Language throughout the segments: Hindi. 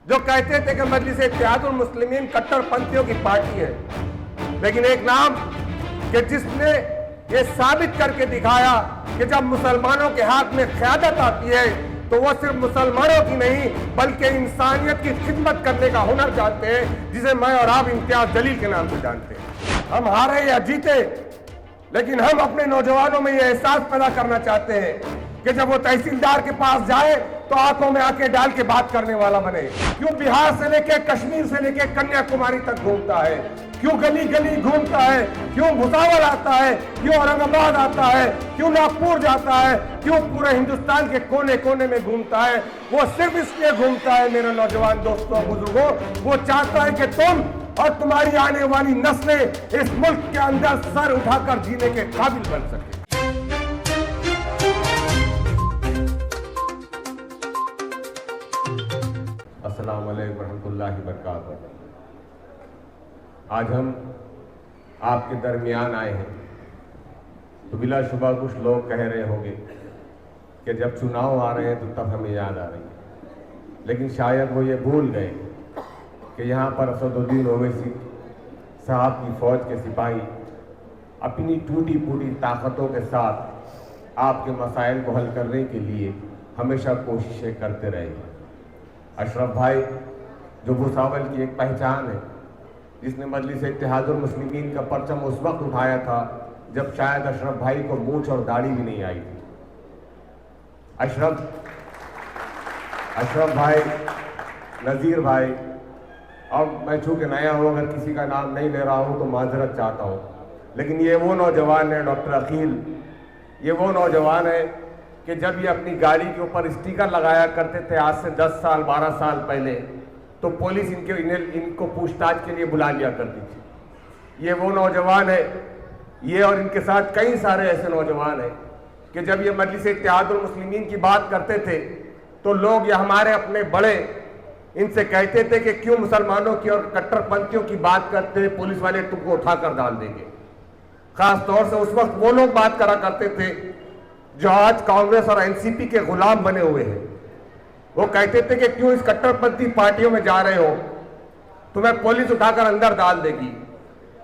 जो कहते थे कि मजलिस इत्तेहादुल मुस्लिमीन कट्टरपंथियों की पार्टी है, लेकिन एक नाम कि जिसने ये साबित करके दिखाया कि जब मुसलमानों के हाथ में क़यादत आती है तो वो सिर्फ मुसलमानों की नहीं बल्कि इंसानियत की खिदमत करने का हुनर जानते हैं, जिसे मैं और आप इम्तियाज जलील के नाम से जानते हैं। हम हारे या जीते, लेकिन हम अपने नौजवानों में ये एहसास पैदा करना चाहते हैं कि जब वो तहसीलदार के पास जाए तो आंखों में आंखें डाल के बात करने वाला बने। क्यों बिहार से लेके कश्मीर से लेके कन्याकुमारी तक घूमता है, क्यों गली गली घूमता है, क्यों भुसावल आता है, क्यों औरंगाबाद आता है, क्यों नागपुर जाता है, क्यों पूरे हिंदुस्तान के कोने कोने में घूमता है। वो सिर्फ इसलिए घूमता है मेरे नौजवान दोस्तों बुजुर्गों, वो चाहता है कि तुम और तुम्हारी आने वाली नस्लें इस मुल्क के अंदर सर उठाकर जीने के काबिल बन सके। अस्सलाम वालेकुम रहमतुल्लाहि बरकातहू। आज हम आपके दरमियान आए हैं तो बिलाशुबा कुछ लोग कह रहे होंगे कि जब चुनाव आ रहे हैं तो तब हमें याद आ रही है, लेकिन शायद वो ये भूल गए कि यहाँ पर असदुद्दीन ओवैसी साहब की फ़ौज के सिपाही अपनी टूटी फूटी ताकतों के साथ आपके मसाइल को हल करने के लिए हमेशा कोशिशें करते रहे। अशरफ भाई जो भुसावल की एक पहचान है, जिसने मजलिस इत्तेहादुल मुस्लिमीन का परचम उस वक्त उठाया था जब शायद अशरफ भाई को मूंछ और दाढ़ी भी नहीं आई थी। अशरफ भाई, नज़ीर भाई, और मैं चूँकि नया हूँ अगर किसी का नाम नहीं ले रहा हूँ तो माजरत चाहता हूँ, लेकिन ये वो नौजवान है डॉक्टर अकील, ये वो नौजवान है कि जब ये अपनी गाड़ी के ऊपर स्टिकर लगाया करते थे आज से 10 साल 12 साल पहले, तो पुलिस इनको पूछताछ के लिए बुला लिया करती थी। ये वो नौजवान है, ये और इनके साथ कई सारे ऐसे नौजवान हैं कि जब ये मजलिस इत्तेहादुल मुस्लिमीन की बात करते थे तो लोग या हमारे अपने बड़े इनसे कहते थे कि क्यों मुसलमानों की और कट्टरपंथियों की बात करते हैं, पुलिस वाले तुमको उठाकर डाल देंगे। खास तौर से उस वक्त वो लोग बात करा करते थे जो आज कांग्रेस और एनसीपी के गुलाम बने हुए हैं। वो कहते थे कि क्यों इस कट्टरपंथी पार्टियों में जा रहे हो, तुम्हें पुलिस उठाकर अंदर डाल देगी।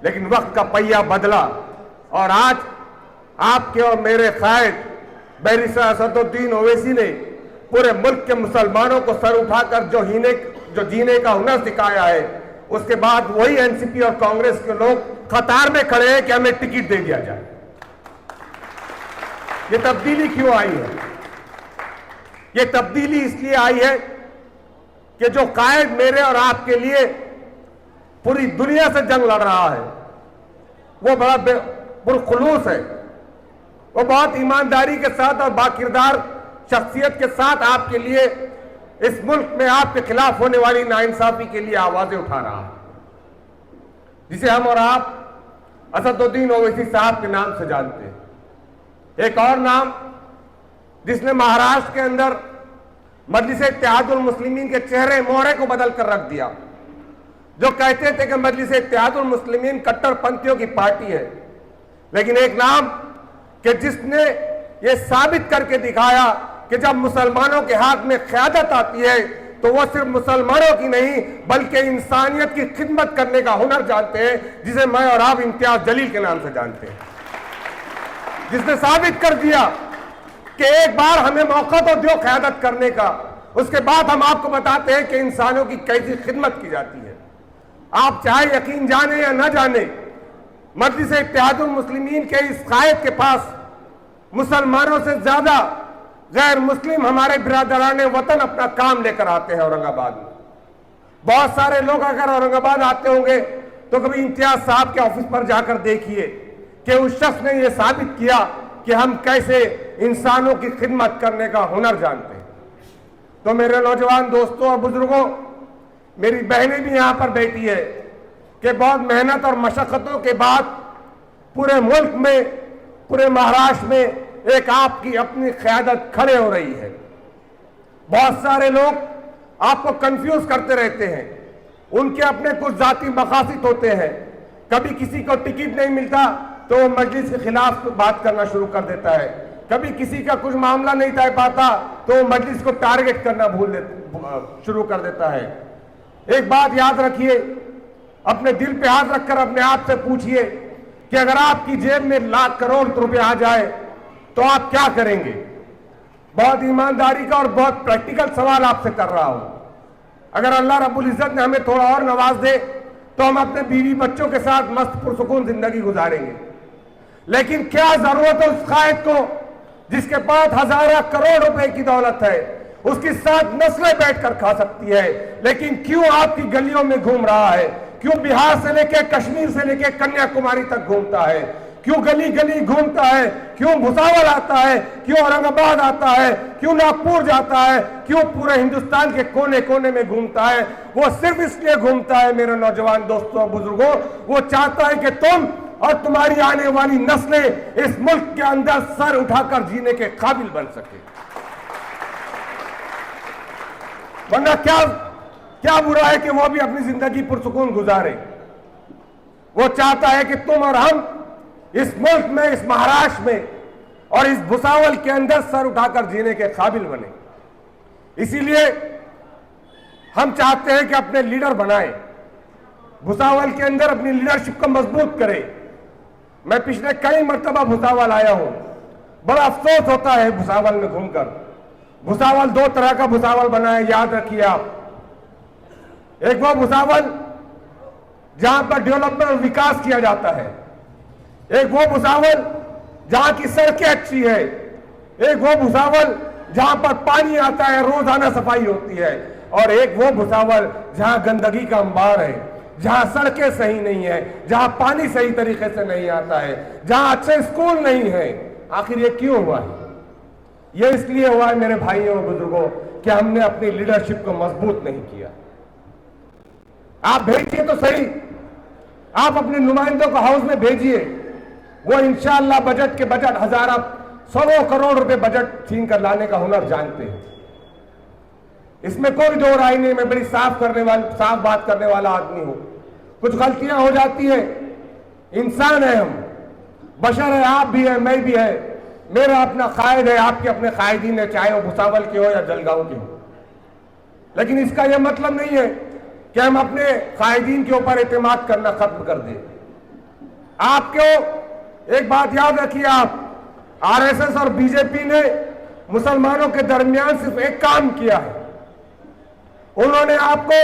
लेकिन वक्त का पहिया बदला और आज आपके और मेरे कायद बैरिस्टर असदुद्दीन ओवैसी ने पूरे मुल्क के मुसलमानों को सर उठाकर जो जीने का हुनर सिखाया है, उसके बाद वही एनसीपी और कांग्रेस के लोग कतार में खड़े हैं कि हमें टिकट दे दिया जाए। ये तब्दीली क्यों आई है? ये तब्दीली इसलिए आई है कि जो कायद मेरे और आपके लिए पूरी दुनिया से जंग लड़ रहा है, वो बड़ा पुरखुलूस है, वो बहुत ईमानदारी के साथ और बाकिरदार शख्सियत के साथ आपके लिए इस मुल्क में आपके खिलाफ होने वाली नाइंसाफी के लिए आवाजें उठा रहा है, जिसे हम और आप असदुद्दीन ओवैसी साहब के नाम से जानते हैं। एक और नाम जिसने महाराष्ट्र के अंदर मजलिस इत्तेहादुल मुस्लिमीन के चेहरे मोहरे को बदल कर रख दिया, जो कहते थे कि मजलिस इत्तेहादुल मुस्लिमीन कट्टरपंथियों की पार्टी है, लेकिन एक नाम कि जिसने ये साबित करके दिखाया कि जब मुसलमानों के हाथ में क़यादत आती है तो वो सिर्फ मुसलमानों की नहीं बल्कि इंसानियत की खिदमत करने का हुनर जानते हैं, जिसे मैं और आप इम्तियाज जलील के नाम से जानते हैं। जिसने साबित कर दिया कि एक बार हमें मौका तो दो क़यादत करने का, उसके बाद हम आपको बताते हैं कि इंसानों की कैसी खिदमत की जाती है। आप चाहे यकीन जाने या न जाने, मजलिस इत्तेहादुल मुस्लिमीन के इस कायद के पास मुसलमानों से ज्यादा गैर मुस्लिम हमारे बिरादरान वतन अपना काम लेकर आते हैं औरंगाबाद में। बहुत सारे लोग अगर औरंगाबाद आते होंगे तो कभी इम्तियाज साहब के ऑफिस पर जाकर देखिए कि उस शख्स ने यह साबित किया कि हम कैसे इंसानों की खिदमत करने का हुनर जानते हैं। तो मेरे नौजवान दोस्तों और बुजुर्गों, मेरी बहनें भी यहाँ पर बैठी है कि बहुत मेहनत और मशक्क़तों के बाद पूरे मुल्क में, पूरे महाराष्ट्र में एक आपकी अपनी क़यादत खड़े हो रही है। बहुत सारे लोग आपको कंफ्यूज करते रहते हैं, उनके अपने कुछ जाती मकासद होते हैं। कभी किसी को टिकट नहीं मिलता तो वो मजलिस के खिलाफ बात करना शुरू कर देता है, कभी किसी का कुछ मामला नहीं तय पाता तो वो मजलिस को टारगेट करना शुरू कर देता है। एक बात याद रखिए, अपने दिल पे हाथ रखकर अपने आप से पूछिए कि अगर आपकी जेब में लाख करोड़ रुपए आ जाए तो आप क्या करेंगे। बहुत ईमानदारी का और बहुत प्रैक्टिकल सवाल आपसे कर रहा हूं। अगर अल्लाह रब्बुल इज्जत ने हमें थोड़ा और नवाज दे तो हम अपने बीवी बच्चों के साथ मस्त पुरसुकून जिंदगी गुजारेंगे। लेकिन क्या जरूरत है उस कायद को जिसके पास हजारों करोड़ रुपए की दौलत है, उसकी 7 नस्लें बैठकर खा सकती है, लेकिन क्यों आपकी गलियों में घूम रहा है, क्यों बिहार से लेकर कश्मीर से लेकर कन्याकुमारी तक घूमता है, क्यों गली गली घूमता है, क्यों भुसावल आता है, क्यों औरंगाबाद आता है, क्यों नागपुर जाता है, क्यों पूरे हिंदुस्तान के कोने कोने में घूमता है। वो सिर्फ इसलिए घूमता है मेरे नौजवान दोस्तों बुजुर्गों, वो चाहता है कि तुम और तुम्हारी आने वाली नस्लें इस मुल्क के अंदर सर उठाकर जीने के काबिल बन सके। वरना क्या बुरा है कि वो भी अपनी जिंदगी पुरसुकून गुजारे। वो चाहता है कि तुम और हम इस मुल्क में, इस महाराष्ट्र में और इस भुसावल के अंदर सर उठाकर जीने के काबिल बने। इसीलिए हम चाहते हैं कि अपने लीडर बनाएं, भुसावल के अंदर अपनी लीडरशिप को मजबूत करें। मैं पिछले कई मर्तबा भुसावल आया हूं, बड़ा अफसोस होता है भुसावल में घूमकर। भुसावल 2 तरह का भुसावल बना है, याद रखिए आप। एक वो भुसावल जहां पर डेवलपमेंट और विकास किया जाता है, एक वो भुसावल जहां की सड़कें अच्छी है, एक वो भुसावल जहां पर पानी आता है, रोजाना सफाई होती है, और एक वो भुसावल जहां गंदगी का अंबार है, जहां सड़कें सही नहीं है, जहां पानी सही तरीके से नहीं आता है, जहां अच्छे स्कूल नहीं है। आखिर ये क्यों हुआ है? ये इसलिए हुआ है मेरे भाइयों और बुजुर्गों कि हमने अपनी लीडरशिप को मजबूत नहीं किया। आप भेजिए तो सही, आप अपने नुमाइंदों को हाउस में भेजिए, वो इंशाअल्लाह बजट के बजट हजारों 100 करोड़ रुपए बजट छीन कर लाने का हुनर जानते हैं। इसमें कोई दो राय नहीं। मैं बड़ी साफ बात करने वाला आदमी हूं। कुछ गलतियां हो जाती है, इंसान है, हम बशर है, आप भी है, मैं भी है, मेरा अपना कायद है, आपके अपने कायदीन है, चाहे वो भुसावल के हो या जलगांव के हो। लेकिन इसका यह मतलब नहीं है कि हम अपने कायदीन के ऊपर एतमाद करना खत्म कर दें। आपको एक बात याद रखिए, आप आरएसएस और बीजेपी ने मुसलमानों के दरमियान सिर्फ एक काम किया है, उन्होंने आपको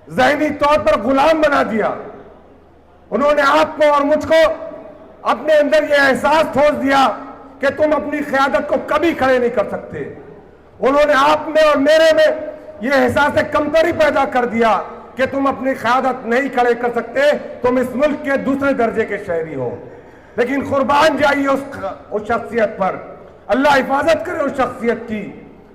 ज़हनी तौर पर गुलाम बना दिया। उन्होंने आपको और मुझको अपने अंदर यह एहसास ठोस दिया कि तुम अपनी क़यादत को कभी खड़े नहीं कर सकते। उन्होंने आप में और मेरे में यह एहसास कमतरी पैदा कर दिया कि तुम अपनी क़यादत नहीं खड़े कर सकते, तुम इस मुल्क के दूसरे दर्जे के शहरी हो। लेकिन कुर्बान जाइए उस शख्सियत पर, अल्लाह हिफाजत करे उस शख्सियत की,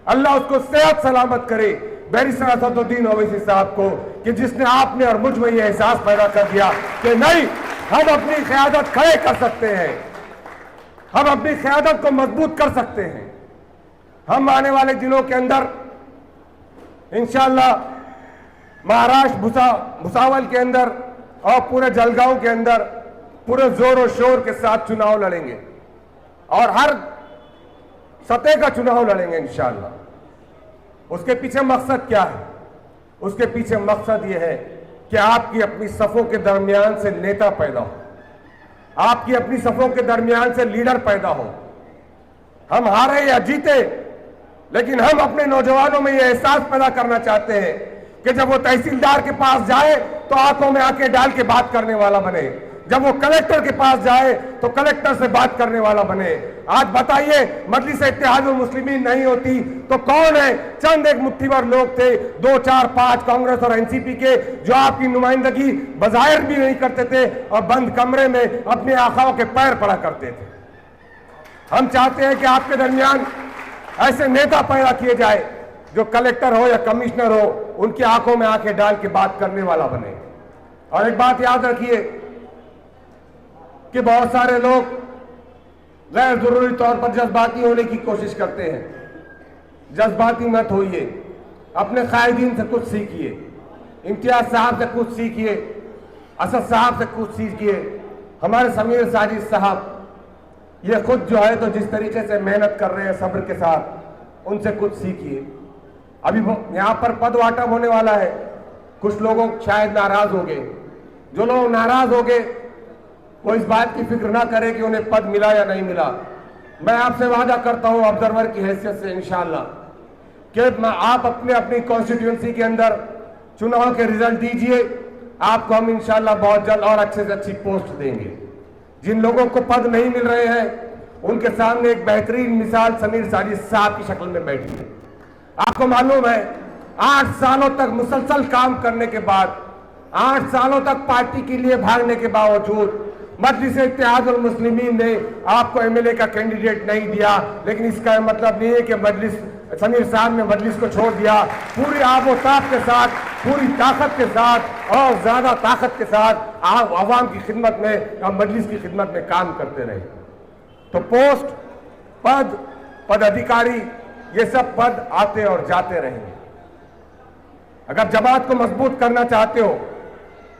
अल्लाह उसको सेहत सलामत करे, बैरिस्टर असदुद्दीन ओवैसी साहब को, कि जिसने आपने और मुझ में यह एहसास पैदा कर दिया कि नहीं, हम अपनी क़यादत खड़े कर सकते हैं, हम अपनी क़यादत को मजबूत कर सकते हैं। हम आने वाले दिनों के अंदर इंशाअल्लाह महाराष्ट्र भुसावल के अंदर और पूरे जलगांव के अंदर पूरे जोर और शोर के साथ चुनाव लड़ेंगे और हर सतह का चुनाव लड़ेंगे इंशाअल्लाह। उसके पीछे मकसद क्या है? उसके पीछे मकसद यह है कि आपकी अपनी सफों के दरमियान से नेता पैदा हो, आपकी अपनी सफों के दरमियान से लीडर पैदा हो। हम हारे या जीते, लेकिन हम अपने नौजवानों में यह एहसास पैदा करना चाहते हैं कि जब वो तहसीलदार के पास जाए तो आंखों में आंखें डाल के बात करने वाला बने, जब वो कलेक्टर के पास जाए तो कलेक्टर से बात करने वाला बने। आज बताइए, मजलिस इत्तेहादुल मुस्लिमीन नहीं होती तो कौन है? चंद एक मुट्ठीभर लोग थे, 2, 4, 5 कांग्रेस और एनसीपी के, जो आपकी नुमाइंदगी बज़ाहिर भी नहीं करते थे और बंद कमरे में अपने आकाओं के पैर पड़ा करते थे। हम चाहते हैं कि आपके दरमियान ऐसे नेता पैदा किए जाए जो कलेक्टर हो या कमिश्नर हो, उनकी आंखों में आंखें डाल के बात करने वाला बने। और एक बात याद रखिए कि बहुत सारे लोग गैर जरूरी तौर पर जज्बाती होने की कोशिश करते हैं। जज्बाती मत होइए, अपने कायदीन से कुछ सीखिए, इम्तियाज साहब से कुछ सीखिए, असद साहब से कुछ सीखिए, हमारे समीर साजिद साहब ये खुद जो है तो जिस तरीके से मेहनत कर रहे हैं सब्र के साथ, उनसे कुछ सीखिए। अभी यहाँ पर पद वाटप होने वाला है, कुछ लोगों शायद नाराज हो गए। जो लोग नाराज हो गए वो इस बात की फिक्र ना करें कि उन्हें पद मिला या नहीं मिला। मैं आपसे वादा करता हूं ऑब्जर्वर की हैसियत से इंशाअल्लाह कि आप अपने अपनी कॉन्स्टिट्यूंसी के अंदर चुनाव के रिजल्ट दीजिए, आपको हम इंशाअल्लाह बहुत जल्द और अच्छे से अच्छी पोस्ट देंगे। जिन लोगों को पद नहीं मिल रहे हैं उनके सामने एक बेहतरीन मिसाल समीर साजिद साहब की शक्ल में बैठी है। आपको मालूम है 8 सालों तक मुसलसल काम करने के बाद, 8 सालों तक पार्टी के लिए भागने के बावजूद मजलिस इत्तेहादुल मुस्लिमीन ने आपको एमएलए का कैंडिडेट नहीं दिया। लेकिन इसका मतलब नहीं है कि मजलिस समीर साहब ने मजलिस को छोड़ दिया। पूरी आबोताब के साथ, पूरी ताकत के साथ और ज्यादा ताकत के साथ आप आवाम की खिदमत में और मजलिस की खिदमत में काम करते रहे। तो पोस्ट, पद, पदाधिकारी, ये सब पद आते और जाते रहेंगे। अगर जमात को मजबूत करना चाहते हो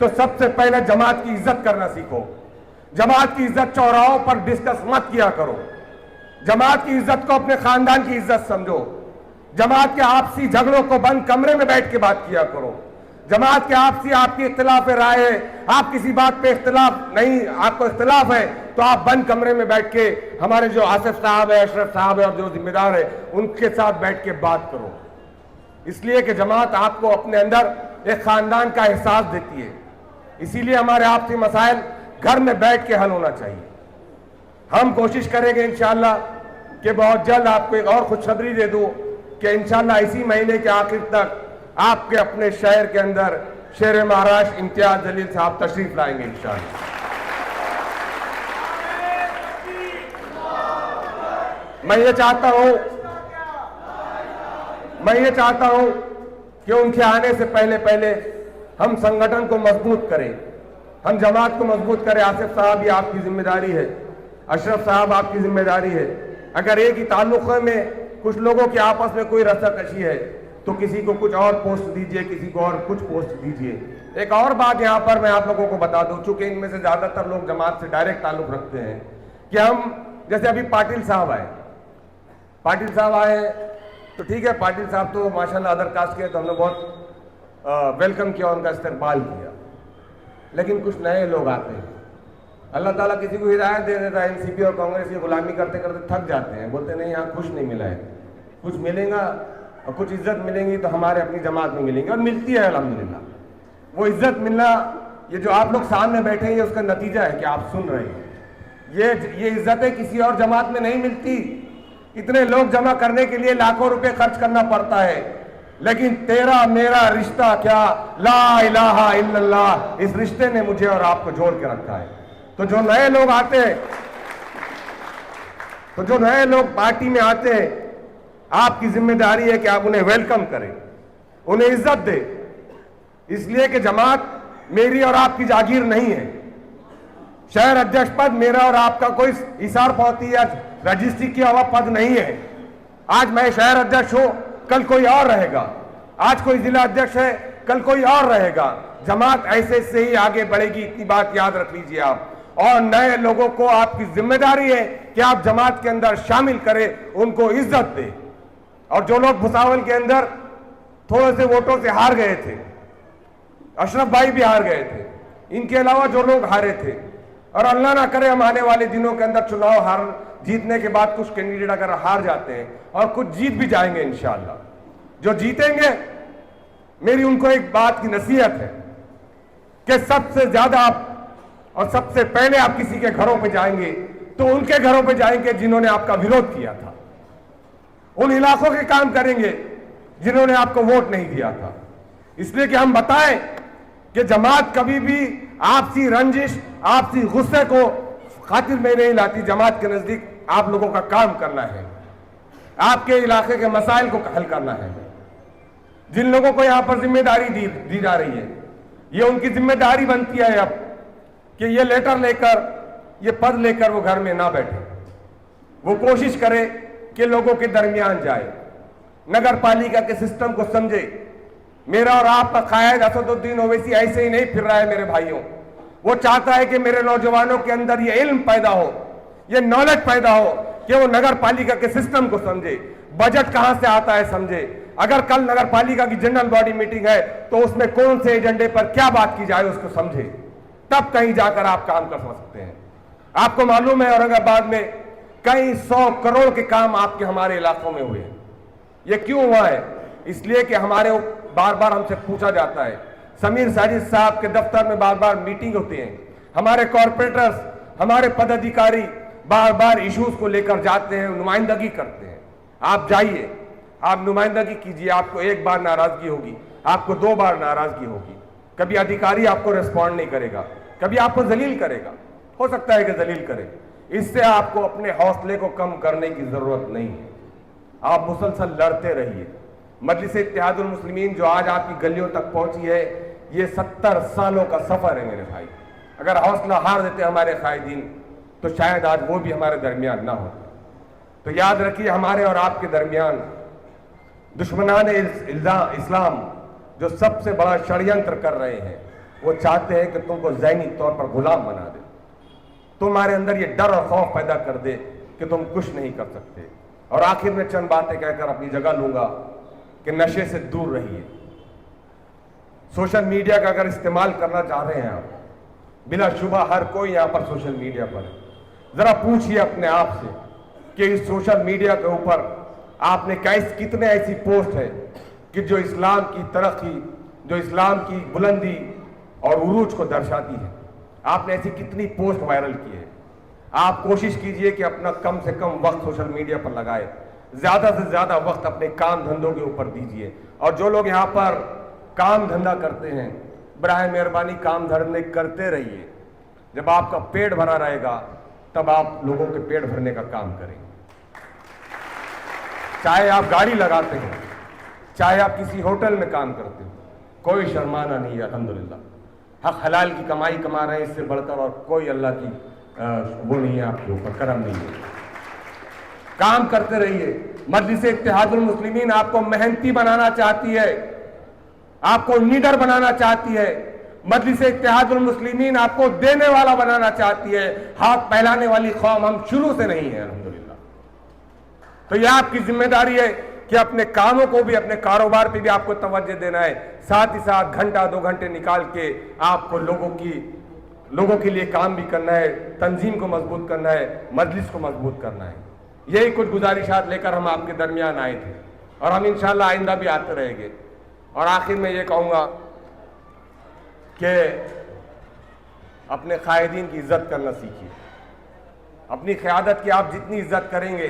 तो सबसे पहले जमात की इज्जत करना सीखो। जमात की इज्जत चौराहों पर डिस्कस मत किया करो। जमात की इज्जत को अपने खानदान की इज्जत समझो। जमात के आपसी झगड़ों को बंद कमरे में बैठ के बात किया करो। जमात के आपसी आपकी इख्तिलाफ राय है, आप किसी बात पे इख्तिलाफ नहीं, आपको इख्तिलाफ है तो आप बंद कमरे में बैठ के हमारे जो आसिफ साहब है, अशरफ साहब है और जो जिम्मेदार है उनके साथ बैठ के बात करो। इसलिए कि जमात आपको अपने अंदर एक खानदान का एहसास देती है। इसीलिए हमारे आपसी मसाइल घर में बैठ के हल होना चाहिए। हम कोशिश करेंगे इंशाअल्लाह कि बहुत जल्द आपको एक और खुशखबरी दे दूं कि इंशाअल्लाह इसी महीने के आखिर तक आपके अपने शहर के अंदर शेर महाराष्ट्र इम्तियाज जलील साहब तशरीफ लाएंगे इंशाअल्लाह। मैं ये चाहता हूं कि उनके आने से पहले पहले हम संगठन को मजबूत करें, हम जमात को मजबूत करें। आसिफ साहब ये आपकी जिम्मेदारी है, अशरफ साहब आपकी जिम्मेदारी है। अगर एक ही ताल्लुक़ में कुछ लोगों के आपस में कोई रस्साकशी है तो किसी को कुछ और पोस्ट दीजिए, किसी को और कुछ पोस्ट दीजिए। एक और बात यहाँ पर मैं आप लोगों को बता दूं, चूंकि इनमें से ज्यादातर लोग जमात से डायरेक्ट ताल्लुक रखते हैं, कि हम जैसे अभी पाटिल साहब आए तो ठीक है, पाटिल साहब तो माशाल्लाह अदर कास्ट के, तो हमने बहुत वेलकम किया, उनका इस्तेमाल किया। लेकिन कुछ नए लोग आते हैं, अल्लाह ताला किसी को हिदायत दे देता है, एनसीपी और कांग्रेस की गुलामी करते करते थक जाते हैं, बोलते नहीं यहाँ कुछ नहीं मिला है, कुछ मिलेगा और कुछ इज्जत मिलेंगी तो हमारे अपनी जमात में मिलेंगी, और मिलती है अल्हम्दुलिल्लाह। वो इज्जत मिलना, ये जो आप लोग सामने बैठे हैं, ये उसका नतीजा है कि आप सुन रहे हैं। ये इज्जतें किसी और जमात में नहीं मिलती। इतने लोग जमा करने के लिए लाखों रुपए खर्च करना पड़ता है, लेकिन तेरा मेरा रिश्ता क्या, ला इलाहा इल्लल्लाह, इस रिश्ते ने मुझे और आपको जोड़ के रखा है। तो जो नए लोग आते हैं, पार्टी में आते हैं, आपकी जिम्मेदारी है कि आप उन्हें वेलकम करें, उन्हें इज्जत दें। इसलिए कि जमात मेरी और आपकी जागीर नहीं है। शहर अध्यक्ष पद मेरा और आपका कोई इसार पौती या रजिस्ट्री किया हुआ पद नहीं है। आज मैं शहर अध्यक्ष हूं, कल कोई और रहेगा। आज कोई जिला अध्यक्ष है, कल कोई और रहेगा। जमात ऐसे से ही आगे बढ़ेगी, इतनी बात याद रख लीजिए आप। और नए लोगों को आपकी जिम्मेदारी है कि आप जमात के अंदर शामिल करें, उनको इज्जत दें। और जो लोग भुसावल के अंदर थोड़े से वोटों से हार गए थे, अशरफ भाई भी हार गए थे, इनके अलावा जो लोग हारे थे, और अल्लाह ना करे हम आने वाले दिनों के अंदर चुनाव जीतने के बाद कुछ कैंडिडेट अगर हार जाते हैं, और कुछ जीत भी जाएंगे इंशाअल्लाह, जो जीतेंगे, मेरी उनको एक बात की नसीहत है कि सबसे ज्यादा आप और सबसे पहले आप किसी के घरों पे जाएंगे तो उनके घरों पे जाएंगे जिन्होंने आपका विरोध किया था। उन इलाकों के काम करेंगे जिन्होंने आपको वोट नहीं दिया था। इसलिए कि हम बताएं कि जमात कभी भी आपसी रंजिश, आपसी गुस्से को खातिर में नहीं लाती। जमात के नजदीक आप लोगों का काम करना है, आपके इलाके के मसाइल को हल करना है। जिन लोगों को यहां पर जिम्मेदारी दी जा रही है, ये उनकी जिम्मेदारी बनती है अब कि ये लेटर लेकर, ये पद लेकर वो घर में ना बैठे, वो कोशिश करे कि लोगों के दरमियान जाए, नगर पालिका के सिस्टम को समझे। मेरा और आपका कायद असदुद्दीन ओवैसी ऐसे ही नहीं फिर रहा है मेरे भाइयों। वो चाहता है कि मेरे नौजवानों के अंदर ये इल्म पैदा हो, ये नॉलेज पैदा हो कि वो नगर पालिका के सिस्टम को समझे, बजट कहां से आता है समझे। अगर कल नगर पालिका की जनरल बॉडी मीटिंग है तो उसमें कौन से एजेंडे पर क्या बात की जाए उसको समझे, तब कहीं जाकर आप काम कर सकते हैं। आपको मालूम है औरंगाबाद में कई 100 करोड़ के काम आपके हमारे इलाकों में हुए। ये क्यों हुआ है? इसलिए कि हमारे बार बार हमसे पूछा जाता है, समीर साजिद साहब के दफ्तर में बार बार मीटिंग होती है, हमारे कॉर्पोरेटर्स, हमारे पदाधिकारी बार बार इश्यूज को लेकर जाते हैं, नुमाइंदगी करते हैं। आप जाइए, आप नुमाइंदगी कीजिए, आपको एक बार नाराजगी होगी, आपको 2 बार नाराजगी होगी, कभी अधिकारी आपको रिस्पॉन्ड नहीं करेगा, कभी आपको जलील करेगा, हो सकता है कि जलील करे। इससे आपको अपने हौसले को कम करने की जरूरत नहीं है, आप मुसलसल लड़ते रहिए। मजलिस इत्तेहादुल मुस्लिमीन जो आज आपकी गलियों तक पहुंची है, ये 70 सालों का सफर है मेरे भाई। अगर हौसला हार देते हमारे कायदीन तो शायद आज वो भी हमारे दरमियान ना हो। तो याद रखिए, हमारे और आपके दरमियान दुश्मनान इस्लाम जो सबसे बड़ा षड्यंत्र कर रहे हैं, वो चाहते हैं कि तुमको ज़हनी तौर पर गुलाम बना दे, तुम्हारे अंदर ये डर और खौफ पैदा कर दे कि तुम कुछ नहीं कर सकते। और आखिर में चंद बातें कहकर अपनी जगह लूंगा कि नशे से दूर रहिए। सोशल मीडिया का अगर इस्तेमाल करना चाह रहे हैं आप, बिला शुबा हर कोई यहां पर सोशल मीडिया पर है। जरा पूछिए अपने आप से कि इस सोशल मीडिया के ऊपर आपने कितने ऐसी पोस्ट है कि जो इस्लाम की तरक्की, जो इस्लाम की बुलंदी और उरूज को दर्शाती है। आपने ऐसी कितनी पोस्ट वायरल की है। आप कोशिश कीजिए कि अपना कम से कम वक्त सोशल मीडिया पर लगाए, ज्यादा से ज्यादा वक्त अपने काम धंधों के ऊपर दीजिए। और जो लोग यहाँ पर काम धंधा करते हैं, बराए मेहरबानी काम धंधे करते रहिए। जब आपका पेट भरा रहेगा तब आप लोगों के पेट भरने का काम करेंगे। चाहे आप गाड़ी लगाते हैं, चाहे आप किसी होटल में काम करते हो, कोई शर्माना नहीं है। अल्हम्दुलिल्लाह हक हलाल की कमाई कमा रहे हैं, इससे बढ़कर और कोई अल्लाह की वो नहीं है, आपके ऊपर करम नहीं है। काम करते रहिए। मजलिस इत्तेहादुल मुस्लिमीन आपको मेहनती बनाना चाहती है, आपको निडर बनाना चाहती है। मजलिस इत्तेहादुल मुस्लिमीन आपको देने वाला बनाना चाहती है। हाथ फैलाने वाली कौम हम शुरू से नहीं है अल्हम्दुलिल्लाह। तो यह आपकी जिम्मेदारी है कि अपने कामों को भी, अपने कारोबार पे भी आपको तवज्जो देना है। साथ ही साथ घंटा 2 घंटे निकाल के आपको लोगों के लिए काम भी करना है, तंजीम को मजबूत करना है, मजलिस को मजबूत करना है। यही कुछ गुजारिशात लेकर हम आपके दरमियान आए थे और हम इंशाअल्लाह आइंदा भी आते रहेंगे। और आखिर में ये कहूँगा कि अपने कायदीन की इज्जत करना सीखिए। अपनी क़यादत की आप जितनी इज्जत करेंगे,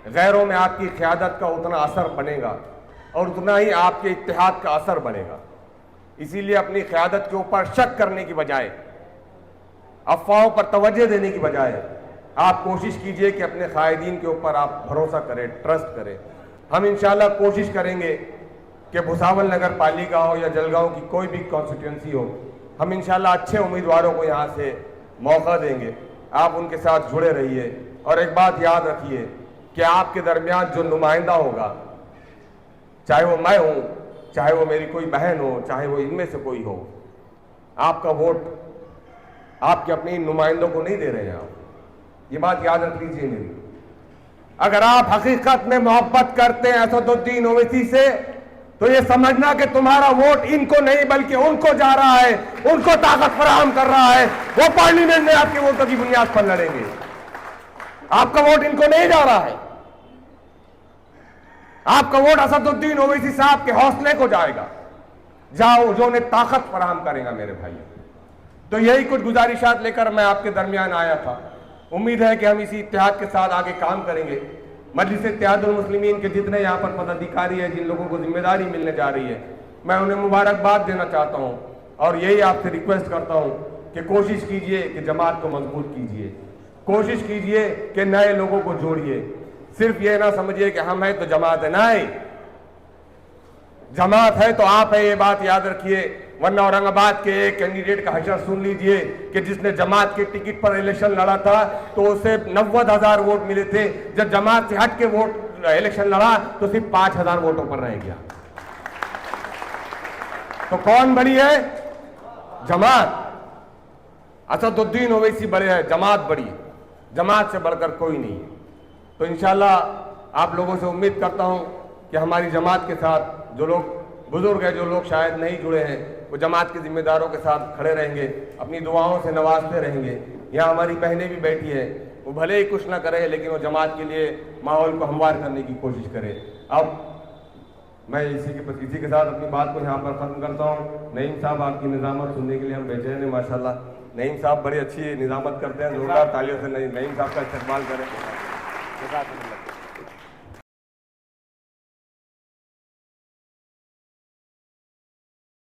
गैरों में आपकी क़यादत का उतना असर बनेगा और उतना ही आपके इत्तेहाद का असर बनेगा। इसीलिए अपनी क़यादत के ऊपर शक करने की बजाय, अफवाहों पर तवज्जो देने की बजाय आप कोशिश कीजिए कि अपने कायदीन के ऊपर आप भरोसा करें, ट्रस्ट करें। हम इंशाअल्लाह कोशिश करेंगे कि भुसावल नगर पालिका हो या जलगांव की कोई भी कॉन्स्टिट्यूंसी हो, हम इंशाअल्लाह अच्छे उम्मीदवारों को यहाँ से मौका देंगे। आप उनके साथ जुड़े रहिए। और एक बात याद रखिए कि आपके दरमियान जो नुमाइंदा होगा, चाहे वो मैं हूँ, चाहे वो मेरी कोई बहन हो, चाहे वो इनमें से कोई हो, आपका वोट आपके अपने इन नुमाइंदों को नहीं दे रहे हैं आप। ये बात याद रख लीजिए मेरी। अगर आप हकीकत में मोहब्बत करते हैं असदुद्दीन ओवैसी से, तो ये समझना कि तुम्हारा वोट इनको नहीं बल्कि उनको जा रहा है, उनको ताकत फराहम कर रहा है। वो पार्लियामेंट में आपके वोटों की बुनियाद पर लड़ेंगे। आपका वोट इनको नहीं जा रहा है, आपका वोट असदुद्दीन ओवैसी साहब के हौसले को जाएगा, जाओ जो उन्हें ताकत फराहम करेगा मेरे भाइयों। तो यही कुछ गुजारिशात लेकर मैं आपके दरमियान आया था। उम्मीद है कि हम इसी इत्तेहाद के साथ आगे काम करेंगे। मजलिस इत्तेहादुल मुस्लिमीन के जितने यहाँ पर पदाधिकारी हैं, जिन लोगों को जिम्मेदारी मिलने जा रही है, मैं उन्हें मुबारकबाद देना चाहता हूँ और यही आपसे रिक्वेस्ट करता हूँ कि कोशिश कीजिए कि जमात को मजबूत कीजिए, कोशिश कीजिए कि नए लोगों को जोड़िए। सिर्फ ये ना समझिए कि हम हैं तो जमात है, नहीं, जमात है तो आप है, ये बात याद रखिए। वरना औरंगाबाद के एक कैंडिडेट का हशर सुन लीजिए कि जिसने जमात के टिकट पर इलेक्शन लड़ा था तो उसे 90,000 वोट मिले थे। जब जमात से हट के वोट इलेक्शन लड़ा तो सिर्फ 5,000 वोटों पर रह गया। तो कौन बड़ी है? जमात। असदुद्दीन ओवैसी बड़े हैं, जमात बड़ी है, जमात से बढ़कर कोई नहीं है। तो इंशाल्लाह आप लोगों से उम्मीद करता हूं कि हमारी जमात के साथ जो लोग बुजुर्ग हैं, जो लोग शायद नहीं जुड़े हैं, वो जमात के जिम्मेदारों के साथ खड़े रहेंगे, अपनी दुआओं से नवाजते रहेंगे। यहाँ हमारी बहनें भी बैठी हैं, वो भले ही कुछ ना करें लेकिन वो जमात के लिए माहौल को हमवार करने की कोशिश करें। अब मैं इसी के साथ अपनी बात को यहाँ पर ख़त्म करता हूँ। नईम साहब, आपकी निज़ामत सुनने के लिए हम बेचैन हैं। माशाल्लाह नईम साहब बड़ी अच्छी निज़ामत करते हैं, जोरदार तालियों से नईम साहब का इस्तेमाल करें।